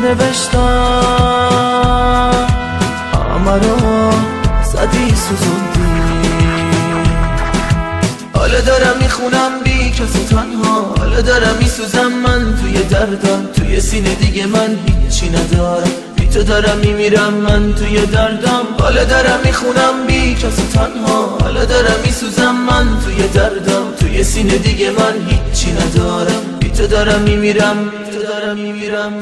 نوشتم همه رو زدی سوزوندی. حالا دارم میخونم بی کسی تنها، حالا دارم میسوزم من توی دردم، توی سینه دیگه من هیچی ندارم، بی تو دارم میمیرم من توی دردم. حالا دارم میخونم بی کسی تنها، حالا دارم میسوزم من توی دردم، توی سینه دیگه من هیچی ندارم، بی تو دارم میمیرم، بی تو دارم میمیرم.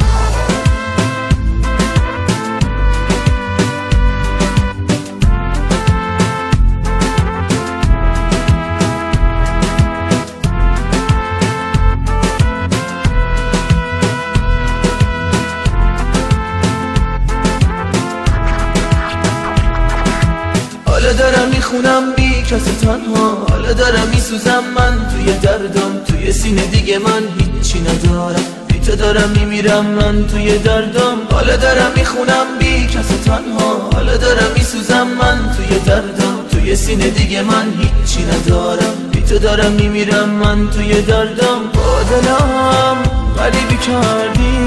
حالا دارم میخونم بی کسی تنها، حالا دارم میسوزم من توی دردم، توی سینه دیگه من هیچی ندارم، بی تو دارم میمیرم من توی دردم. حالا دارم میخونم بی کسی تنها، حالا دارم میسوزم من توی دردم، توی سینه دیگه من هیچی ندارم، بی تو دارم میمیرم من توی دردم. با دلم غریبی کردی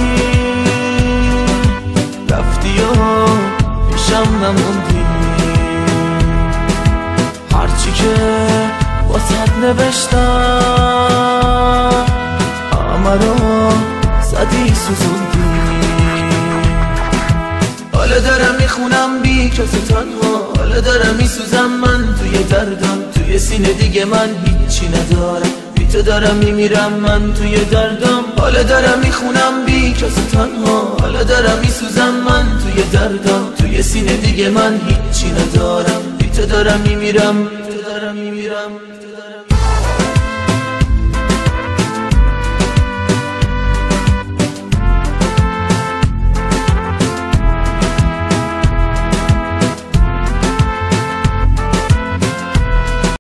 رفتی و پیشم نموندی، هرچی که واسد نوشتم همه رو زدی سوزوندی. حالا دارم میخونم بی کسی تنها، حالا دارم میسوزم من توی دردم، توی سینه دیگه من هیچی ندارم، بی تو دارم میمیرم من توی دردم. حالا دارم میخونم بی کسی تنها، حالا دارم میسوزم من توی دردم، توی سینه دیگه من هیچی ندارم، بی تو دارم میمیرم، بی تو دارم میمیرم.